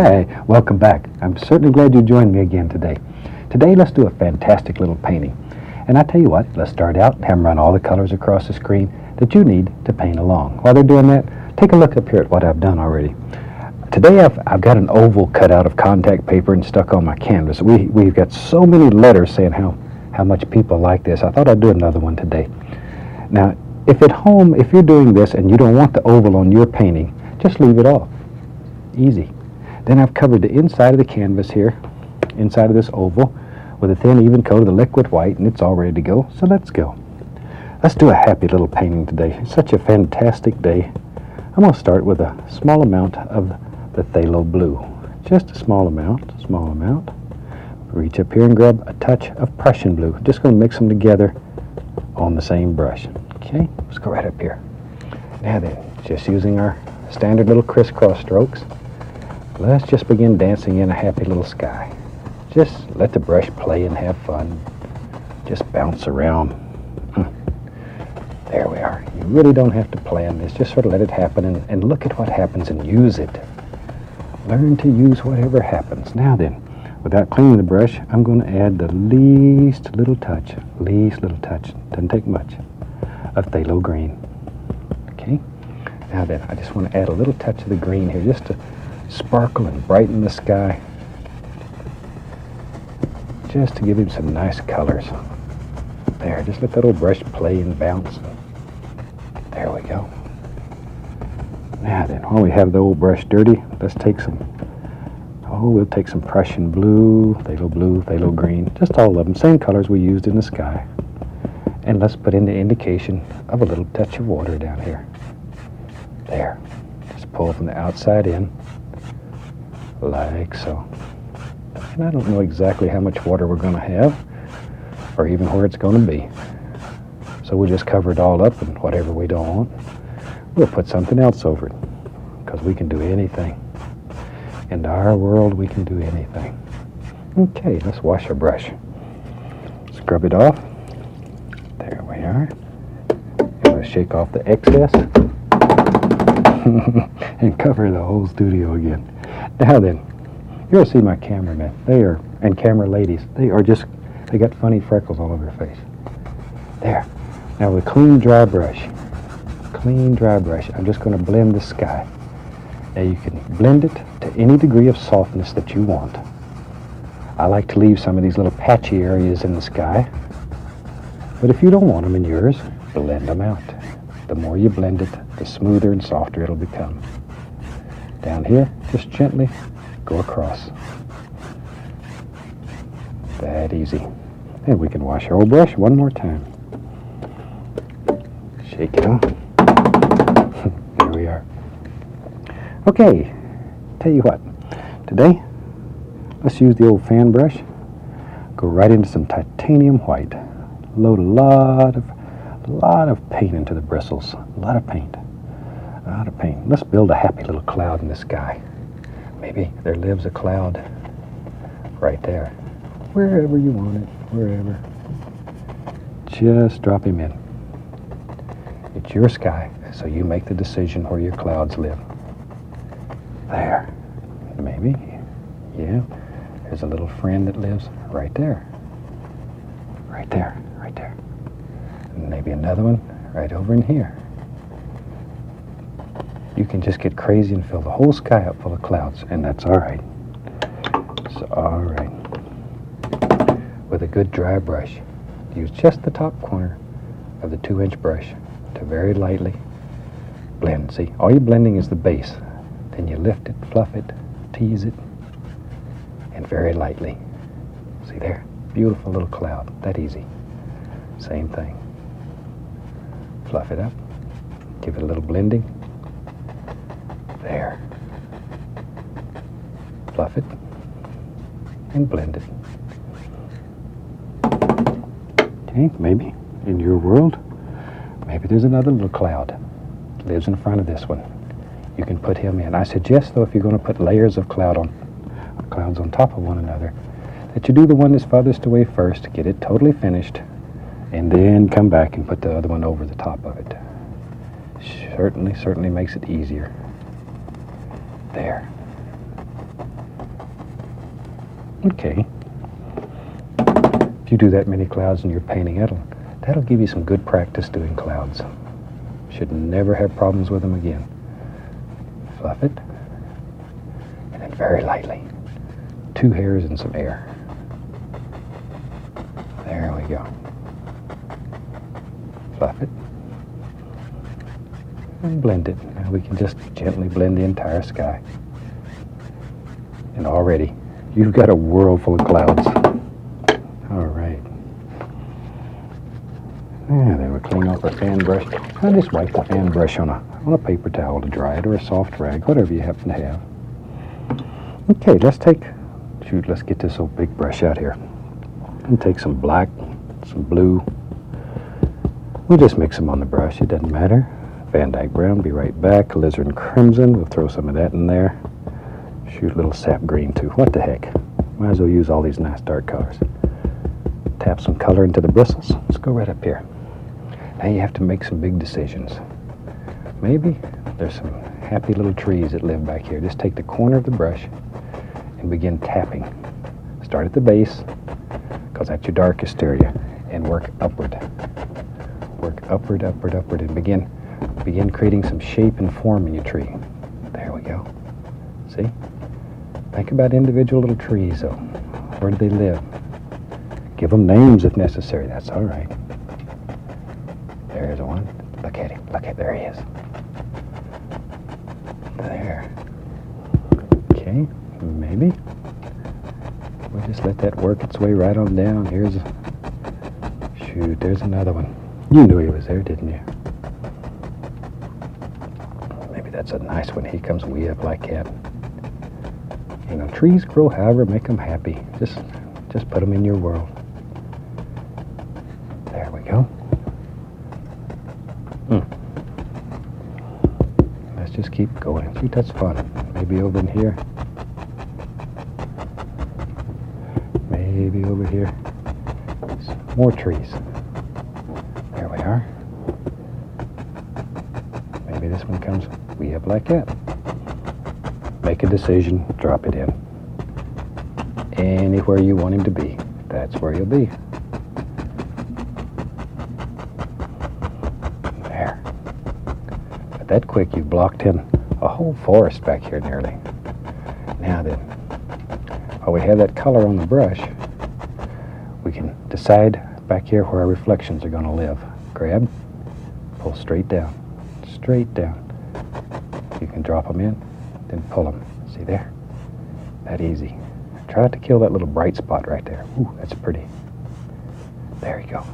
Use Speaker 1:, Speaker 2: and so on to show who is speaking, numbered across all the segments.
Speaker 1: Hi, welcome back. I'm certainly glad you joined me again today. Today let's do a fantastic little painting. And I tell you what, let's start out and have them run all the colors across the screen that you need to paint along. While they're doing that, take a look up here at what I've done already. Today I've got an oval cut out of contact paper and stuck on my canvas. We've got so many letters saying how much people like this. I thought I'd do another one today. Now, if at home, if you're doing this and you don't want the oval on your painting, just leave it off. Easy. Then I've covered the inside of the canvas here, inside of this oval, with a thin even coat of the liquid white, and it's all ready to go. So let's go. Let's do a happy little painting today. It's such a fantastic day. I'm going to start with a small amount of the phthalo blue. Just a small amount, Reach up here and grab a touch of Prussian blue. Just going to mix them together on the same brush. Okay, let's go right up here. Now then, just using our standard little crisscross strokes, let's just begin dancing in a happy little sky. Just let the brush play and have fun. Just bounce around. There we are. You really don't have to plan this. Just sort of let it happen and look at what happens and use it. Learn to use whatever happens. Now then, without cleaning the brush, I'm going to add the least little touch, doesn't take much, of phthalo green. Okay? Now then, I just want to add a little touch of the green here just to sparkle and brighten the sky. Just to give him some nice colors. There, just let that old brush play and bounce. There we go. Now then, while we have the old brush dirty, let's take we'll take some Prussian blue, phthalo green, just all of them, same colors we used in the sky. And let's put in the indication of a little touch of water down here. There. Just pull from the outside in, like so. And I don't know exactly how much water we're going to have, or even where it's going to be. So we'll just cover it all up, and whatever we don't want, we'll put something else over it, because we can do anything. In our world, we can do anything. Okay, let's wash our brush. Scrub it off. There we are. I'm going to shake off the excess and cover the whole studio again. Now then, you'll see my cameramen. And camera ladies. They got funny freckles all over their face. There. Now with a clean, dry brush, I'm just going to blend the sky. Now you can blend it to any degree of softness that you want. I like to leave some of these little patchy areas in the sky. But if you don't want them in yours, blend them out. The more you blend it, the smoother and softer it'll become. Down here, just gently go across. That easy. And we can wash our old brush one more time. Shake it off. There we are. Okay, tell you what, today, let's use the old fan brush, go right into some titanium white, load a lot of paint into the bristles, a lot of paint. Let's build a happy little cloud in the sky. Maybe there lives a cloud right there, wherever you want it, wherever. Just drop him in. It's your sky, so you make the decision where your clouds live. There. Maybe. Yeah. There's a little friend that lives right there. Right there. And maybe another one right over in here. You can just get crazy and fill the whole sky up full of clouds, and that's all right. It's all right. With a good dry brush, use just the top corner of the 2-inch brush to very lightly blend. See, all you're blending is the base. Then you lift it, fluff it, tease it, and very lightly. See there? Beautiful little cloud. That easy. Same thing. Fluff it up. Give it a little blending. There. Fluff it and blend it. Okay, maybe in your world, maybe there's another little cloud that lives in front of this one. You can put him in. I suggest, though, if you're going to put layers of clouds on top of one another, that you do the one that's farthest away first, get it totally finished, and then come back and put the other one over the top of it. Certainly makes it easier. There. Okay. If you do that many clouds in your painting, that'll give you some good practice doing clouds. Should never have problems with them again. Fluff it, and then very lightly, 2 hairs and some air. There we go. Fluff it, and blend it. Now we can just gently blend the entire sky. And already, you've got a world full of clouds. All right. Yeah, then we'll clean off our fan brush. I just wipe the fan brush on a paper towel to dry it, or a soft rag, whatever you happen to have. Okay, let's get this old big brush out here. And take some black, some blue. We'll just mix them on the brush, it doesn't matter. Van Dyke brown, be right back. Alizarin crimson, we'll throw some of that in there. Shoot a little sap green too, what the heck. Might as well use all these nice dark colors. Tap some color into the bristles. Let's go right up here. Now you have to make some big decisions. Maybe there's some happy little trees that live back here. Just take the corner of the brush and begin tapping. Start at the base, because that's your darkest area, and work upward. Work upward, upward, upward, and begin creating some shape and form in your tree. There we go. See? Think about individual little trees, though. Where do they live? Give them names if necessary. That's all right. There's one. Look at him. Look at, there he is. There. Okay, maybe. We'll just let that work its way right on down. Shoot, there's another one. You knew he was there, didn't you? Maybe that's a nice one. He comes way up like that. You know, trees grow however make them happy. Just put them in your world. There we go. Let's just keep going. See, that's fun. Maybe over in here. Maybe over here. More trees. There we are. Maybe this one comes way up like that. Make a decision, drop it in. Anywhere you want him to be, that's where he'll be. There. But that quick, you've blocked in a whole forest back here nearly. Now then, while we have that color on the brush, we can decide back here where our reflections are going to live. Grab, pull straight down, straight down. You can drop them in, then pull them. See there? That easy. Try not to kill that little bright spot right there. Ooh, that's pretty. There you go.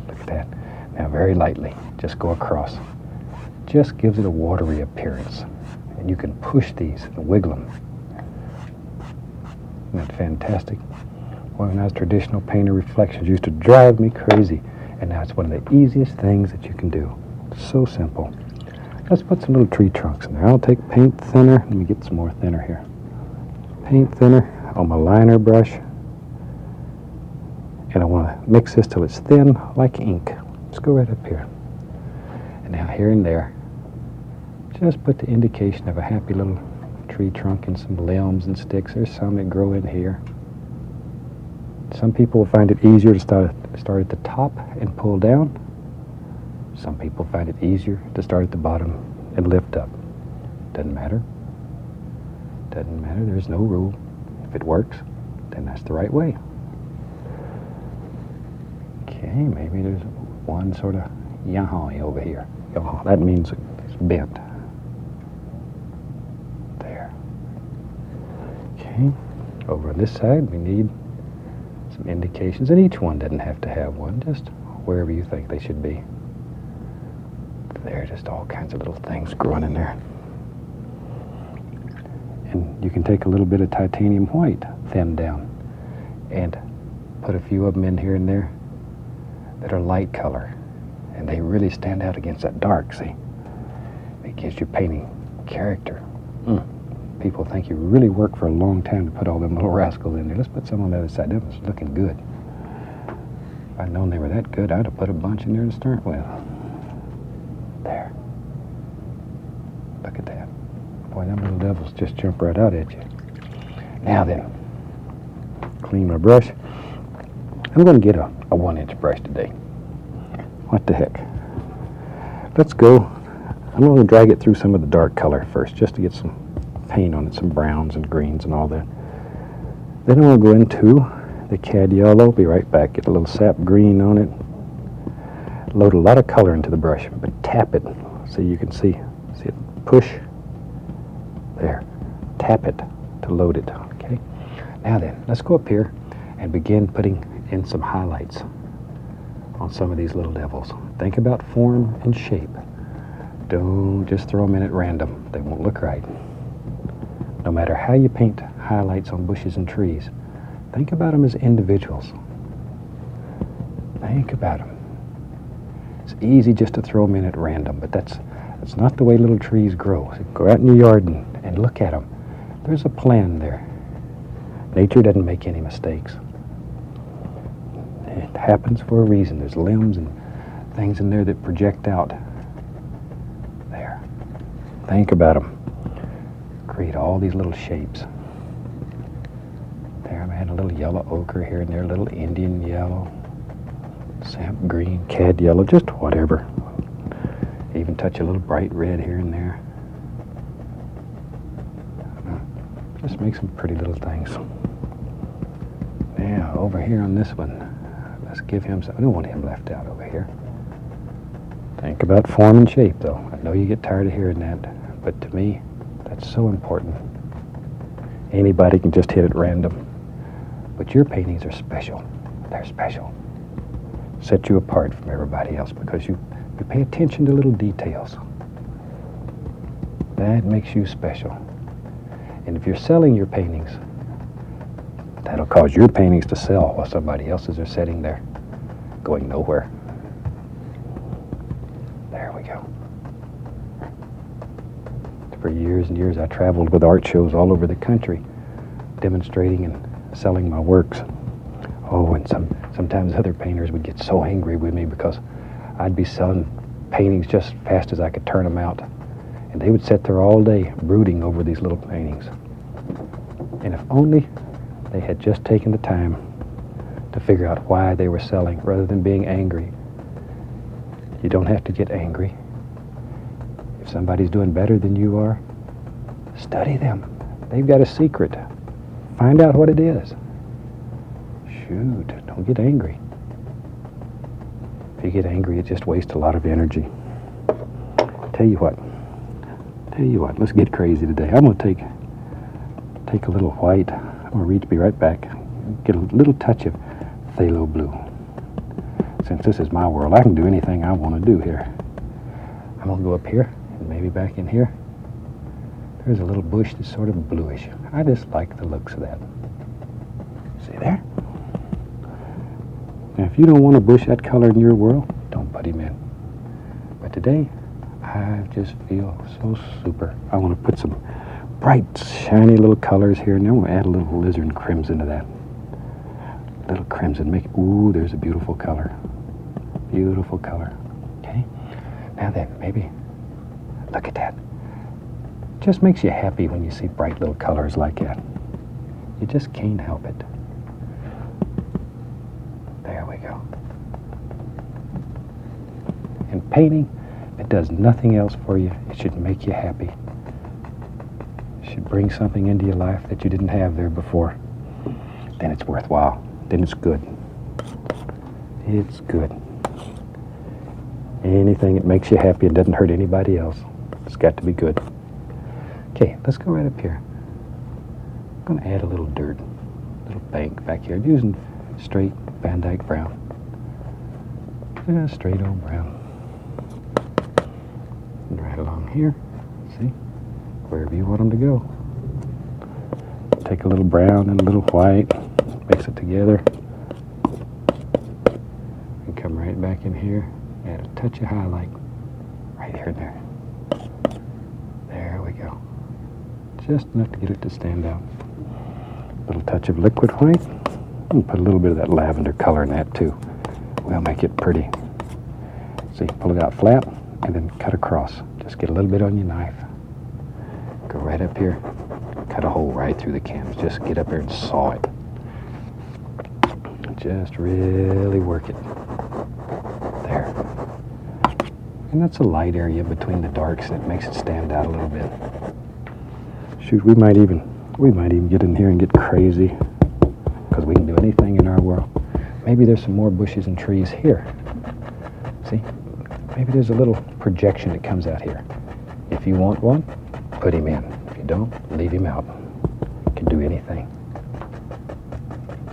Speaker 1: Look at that. Now very lightly, just go across. Just gives it a watery appearance. And you can push these and wiggle them. Isn't that fantastic? When I was a traditional painter, reflections used to drive me crazy. And now it's one of the easiest things that you can do. So simple. Let's put some little tree trunks in there. I'll take paint thinner. Let me get some more thinner here. Paint thinner on my liner brush. And I want to mix this till it's thin like ink. Let's go right up here. And now here and there, just put the indication of a happy little tree trunk and some limbs and sticks. There's some that grow in here. Some people will find it easier to start at the top and pull down. Some people find it easier to start at the bottom and lift up. Doesn't matter. Doesn't matter. There's no rule. If it works, then that's the right way. Okay, maybe there's one sort of yahoy over here. Yahoy, that means it's bent. There. Okay, over on this side we need some indications, and each one doesn't have to have one, just wherever you think they should be. There are just all kinds of little things growing in there. And you can take a little bit of titanium white, thin down, and put a few of them in here and there that are light color. And they really stand out against that dark, see? It gives your painting character. People think you really work for a long time to put all them little rascals in there. Let's put some on the other side. That was looking good. If I'd known they were that good, I'd have put a bunch in there to start with. There. Look at that. Boy, them little devils just jump right out at you. Now then, clean my brush. I'm going to get a 1-inch brush today. What the heck? Let's go. I'm going to drag it through some of the dark color first, just to get some paint on it, some browns and greens and all that. Then I'm going to go into the cad yellow. Be right back. Get a little sap green on it. Load a lot of color into the brush, but tap it so you can see. See it push. There. Tap it to load it. Okay. Now then, let's go up here and begin putting in some highlights on some of these little devils. Think about form and shape. Don't just throw them in at random. They won't look right. No matter how you paint highlights on bushes and trees, think about them as individuals. Think about them. It's easy just to throw them in at random, but that's not the way little trees grow. So go out in your yard and look at them. There's a plan there. Nature doesn't make any mistakes. It happens for a reason. There's limbs and things in there that project out. There. Think about them. Create all these little shapes. There, I'm adding a little yellow ochre here and there, a little Indian yellow, sap green, cad yellow, just whatever. Even touch a little bright red here and there. Just make some pretty little things. Now, over here on this one, let's give him some. I don't want him left out over here. Think about form and shape, though. I know you get tired of hearing that, but to me, that's so important. Anybody can just hit it random, but your paintings are special. They're special. Set you apart from everybody else because you pay attention to little details. That makes you special. And if you're selling your paintings, that'll cause your paintings to sell while somebody else's are sitting there, going nowhere. There we go. For years and years, I traveled with art shows all over the country, demonstrating and selling my works. Oh, and sometimes other painters would get so angry with me because I'd be selling paintings just as fast as I could turn them out. And they would sit there all day brooding over these little paintings. And if only they had just taken the time to figure out why they were selling rather than being angry. You don't have to get angry. If somebody's doing better than you are, study them. They've got a secret. Find out what it is. Shoot, don't get angry. If you get angry, it just wastes a lot of energy. Tell you what, let's get crazy today. I'm going to take a little white. I'm going to be right back. Get a little touch of phthalo blue. Since this is my world, I can do anything I want to do here. I'm going to go up here and maybe back in here. There's a little bush that's sort of bluish. I just like the looks of that. See there? Now, if you don't want a bush that color in your world, don't put him in. But today, I just feel so super. I want to put some bright, shiny little colors here, and then I'm going to add a little alizarin crimson to that. Little crimson, ooh, there's a beautiful color. Beautiful color. Okay? Now then, maybe, look at that. Just makes you happy when you see bright little colors like that. You just can't help it. There we go. And painting, if it does nothing else for you, it should make you happy. It should bring something into your life that you didn't have there before. Then it's worthwhile. Then it's good. It's good. Anything that makes you happy and doesn't hurt anybody else, it's got to be good. Okay, let's go right up here. I'm going to add a little dirt, a little bank back here. I'm using straight Van Dyke brown. Straight old brown. And right along here, see, wherever you want them to go. Take a little brown and a little white, mix it together, and come right back in here, add a touch of highlight, right here and there. There we go. Just enough to get it to stand out. A little touch of liquid white, and put a little bit of that lavender color in that too. We'll make it pretty. See, pull it out flat, and then cut across. Just get a little bit on your knife. Go right up here, cut a hole right through the canvas. Just get up there and saw it. Just really work it. There. And that's a light area between the darks that makes it stand out a little bit. Shoot, we might even get in here and get crazy, because we can do anything in our world. Maybe there's some more bushes and trees here. See? Maybe there's a little projection that comes out here. If you want one, put him in. If you don't, leave him out. You can do anything.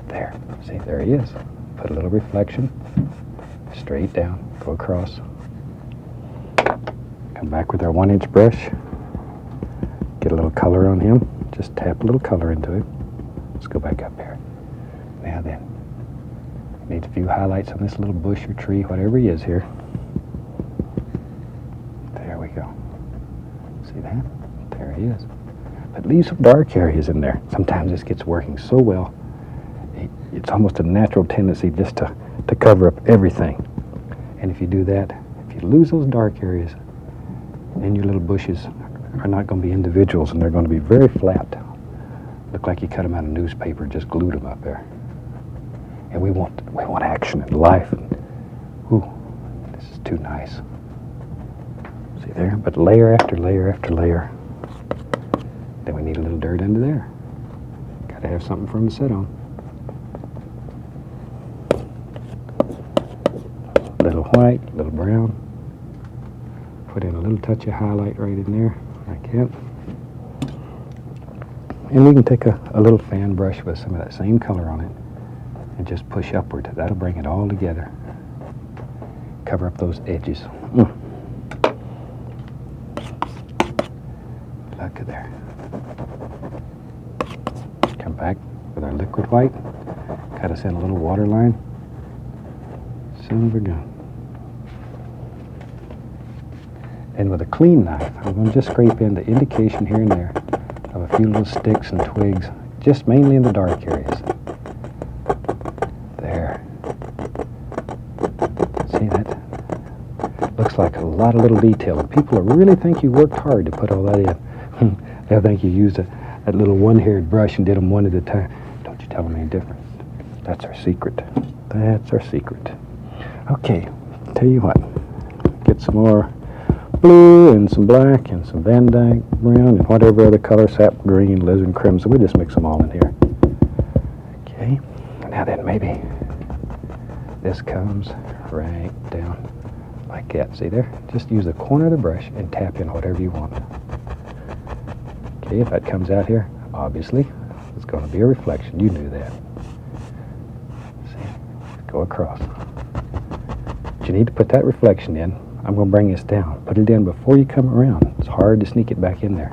Speaker 1: There. See, there he is. Put a little reflection. Straight down. Go across. Come back with our 1-inch brush. Get a little color on him. Just tap a little color into it. Let's go back up here. Now then, need a few highlights on this little bush or tree, whatever he is here. There we go. See that? There he is. But leave some dark areas in there. Sometimes this gets working so well, it's almost a natural tendency just to cover up everything. And if you do that, if you lose those dark areas, then your little bushes are not going to be individuals, and they're going to be very flat. Look like you cut them out of newspaper, just glued them up there. And we want action and life. Ooh, this is too nice. See there? But layer after layer after layer. Then we need a little dirt under there. Got to have something for them to sit on. Little white, little brown. Put in a little touch of highlight right in there, like that. And we can take a little fan brush with some of that same color on it and just push upward. That'll bring it all together. Cover up those edges. Look at there. Come back with our liquid white. Cut us in a little water line. Son of a gun. And with a clean knife, I'm going to just scrape in the indication here and there of a few little sticks and twigs, just mainly in the dark areas. There. See that? Looks like a lot of little detail. People will really think you worked hard to put all that in. They'll think you used that little one-haired brush and did them one at a time. Don't you tell them any different. That's our secret. That's our secret. Okay, tell you what. Get some more blue and some black and some Van Dyke brown and whatever other color, sap green, lizard crimson. We just mix them all in here. Okay, now then maybe this comes right down like that. See there? Just use the corner of the brush and tap in whatever you want. Okay, if that comes out here, obviously it's going to be a reflection. You knew that. See, go across. But you need to put that reflection in. I'm going to bring this down. Put it in before you come around. It's hard to sneak it back in there.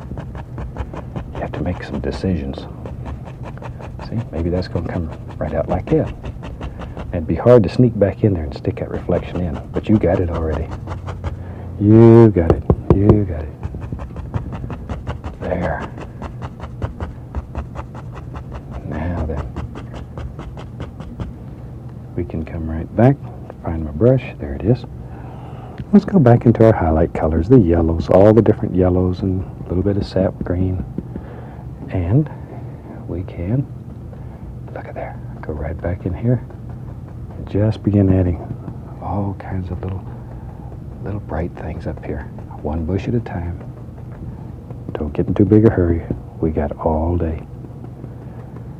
Speaker 1: You have to make some decisions. See, maybe that's going to come right out like that. It'd be hard to sneak back in there and stick that reflection in, but you got it already. You got it. You got it. There. Now then, we can come right back, find my brush. There it is. Let's go back into our highlight colors, the yellows, all the different yellows and a little bit of sap green. And we can, look at there, go right back in here and just begin adding all kinds of little bright things up here. One bush at a time. Don't get in too big a hurry. We got all day.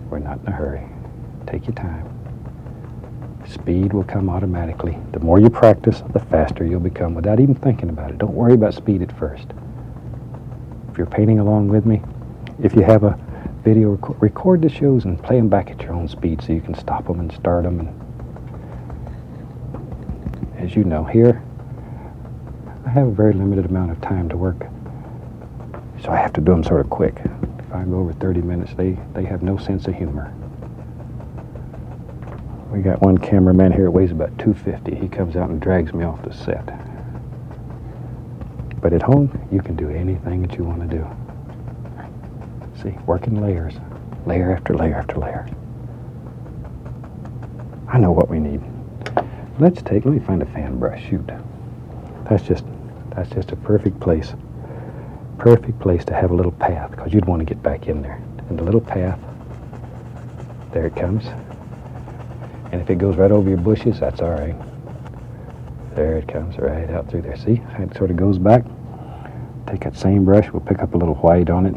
Speaker 1: We're not in a hurry. Take your time. Speed will come automatically. The more you practice, the faster you'll become without even thinking about it. Don't worry about speed at first. If you're painting along with me, if you have a video, record the shows and play them back at your own speed so you can stop them and start them. And as you know, here, I have a very limited amount of time to work, so I have to do them sort of quick. If I go over 30 minutes, they have no sense of humor. We got one cameraman here that weighs about 250. He comes out and drags me off the set. But at home, you can do anything that you want to do. See, work in layers, layer after layer after layer. I know what we need. Let me find a fan brush. Shoot, that's just a perfect place to have a little path, because you'd want to get back in there. And the little path, there it comes. And if it goes right over your bushes, that's all right. There it comes right out through there. See, it sort of goes back. Take that same brush, we'll pick up a little white on it.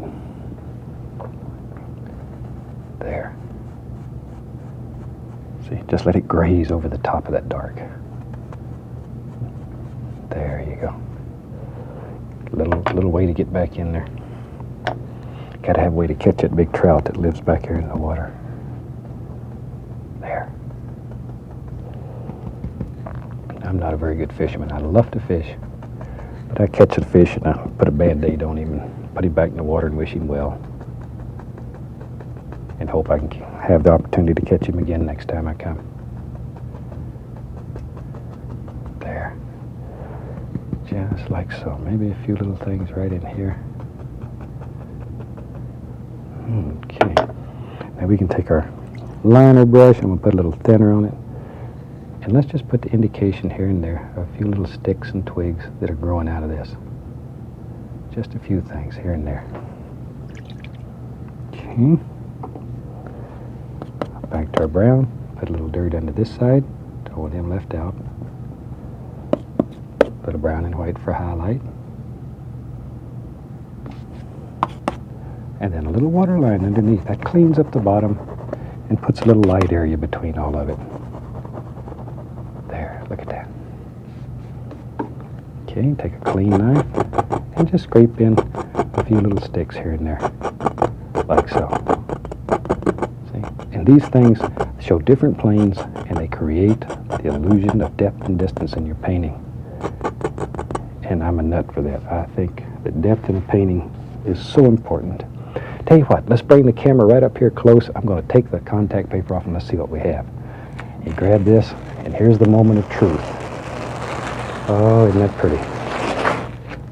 Speaker 1: There. See, just let it graze over the top of that dark. There you go. Little way to get back in there. Gotta have a way to catch that big trout that lives back here in the water. There. I'm not a very good fisherman. I love to fish, but I catch a fish and I put a Band-Aid on him and put him back in the water and wish him well, and hope I can have the opportunity to catch him again next time I come. There. Just like so. Maybe a few little things right in here. Okay. Now we can take our liner brush and we'll put a little thinner on it. And let's just put the indication here and there of a few little sticks and twigs that are growing out of this. Just a few things here and there. Okay. Back to our brown. Put a little dirt under this side. Don't want them left out. Put a brown and white for highlight. And then a little water line underneath. That cleans up the bottom and puts a little light area between all of it. There, look at that. Okay, take a clean knife and just scrape in a few little sticks here and there, like so. See? And these things show different planes and they create the illusion of depth and distance in your painting. And I'm a nut for that. I think that depth in a painting is so important. Tell you what, let's bring the camera right up here close. I'm going to take the contact paper off and let's see what we have. You grab this, and here's the moment of truth. Oh, isn't that pretty?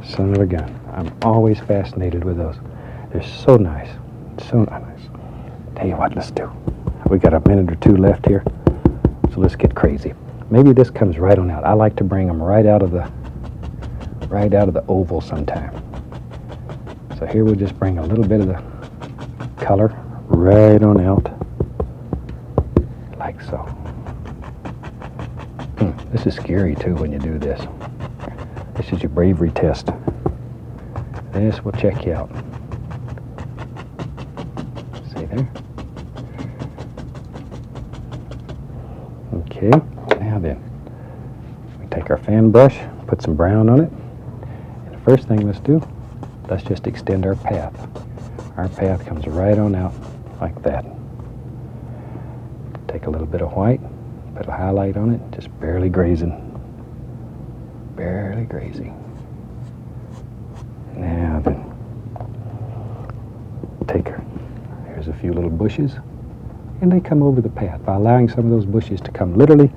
Speaker 1: Son of a gun. I'm always fascinated with those. They're so nice. So nice. Tell you what, let's do. We got a minute or two left here, so let's get crazy. Maybe this comes right on out. I like to bring them right out of the oval sometime. So here we'll just bring a little bit of the color right on out, like so. This is scary too when you do this. This is your bravery test. This will check you out. See there? Okay, now then, we take our fan brush, put some brown on it, and the first thing let's do, let's just extend our path. Our path comes right on out like that. Take a little bit of white, put a highlight on it, just barely grazing. Barely grazing. Now then, take her. Here's a few little bushes, and they come over the path. By allowing some of those bushes to come literally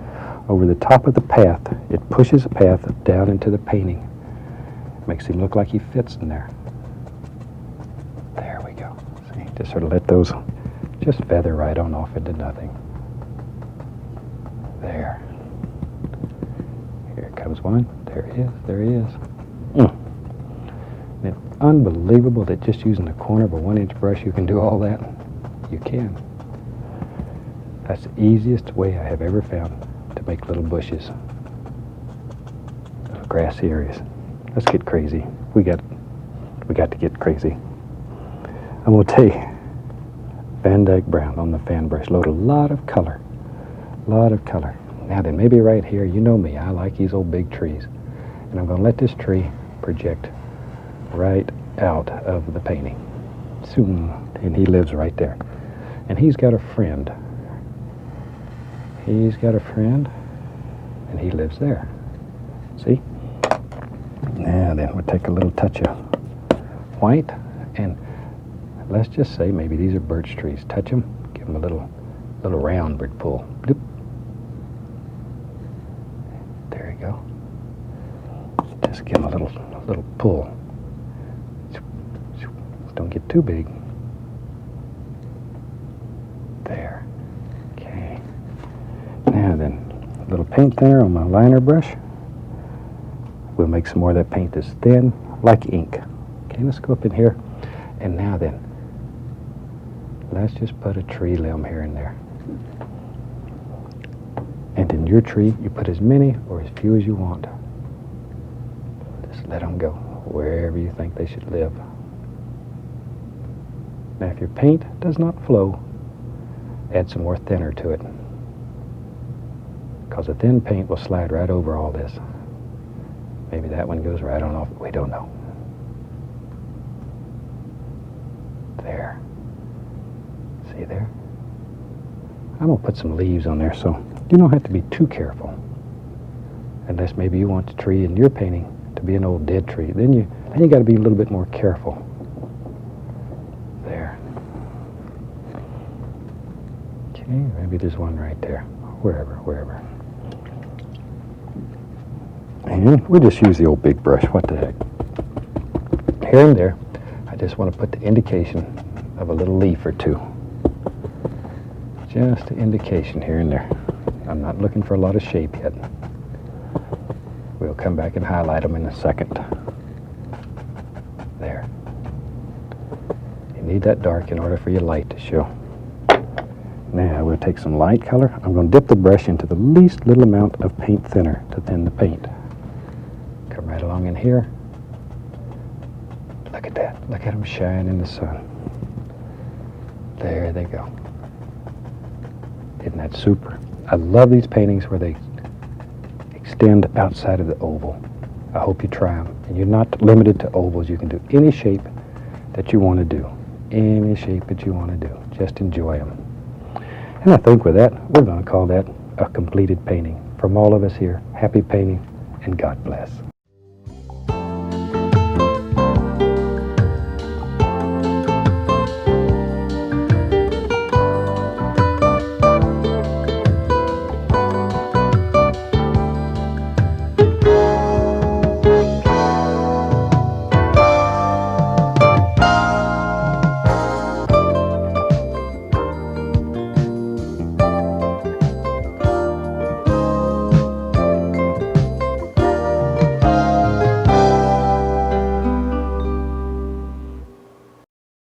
Speaker 1: over the top of the path, it pushes the path down into the painting. Makes him look like he fits in there. There we go. See, just sort of let those just feather right on off into nothing. There. Here comes one. There he is. There he is. It's unbelievable that just using the corner of a 1-inch brush you can do all that. You can. That's the easiest way I have ever found to make little bushes. Little grassy areas. Let's get crazy. We got to get crazy. I'm going to take Van Dyke Brown on the fan brush. Load a lot of color. Lot of color. Now then, maybe right here, you know me, I like these old big trees. And I'm going to let this tree project right out of the painting. Soon. And he lives right there. And he's got a friend. He's got a friend, and he lives there. See? Now then, we'll take a little touch of white, and let's just say maybe these are birch trees. Touch them, give them a little roundward pull. Bloop. There you go. Just give them a little pull. Don't get too big. There. Okay. Now then, a little paint thinner on my liner brush. We'll make some more of that paint that's thin, like ink. Okay, let's go up in here. And now then, let's just put a tree limb here and there. And in your tree, you put as many or as few as you want. Just let them go wherever you think they should live. Now, if your paint does not flow, add some more thinner to it, because the thin paint will slide right over all this. Maybe that one goes right on off. We don't know. There. See there? I'm going to put some leaves on there, so you don't have to be too careful. Unless maybe you want the tree in your painting to be an old dead tree. Then you got to be a little bit more careful. There. Okay, maybe there's one right there. Wherever. And we just use the old big brush. What the heck? Here and there, I just want to put the indication of a little leaf or two. Just an indication here and there. I'm not looking for a lot of shape yet. We'll come back and highlight them in a second. There. You need that dark in order for your light to show. Now we'll take some light color. I'm going to dip the brush into the least little amount of paint thinner to thin the paint. Come right along in here. Look at that. Look at them shine in the sun. There they go. Isn't that super? I love these paintings where they extend outside of the oval. I hope you try them. And you're not limited to ovals. You can do any shape that you want to do. Any shape that you want to do. Just enjoy them. And I think with that, we're going to call that a completed painting. From all of us here, happy painting and God bless.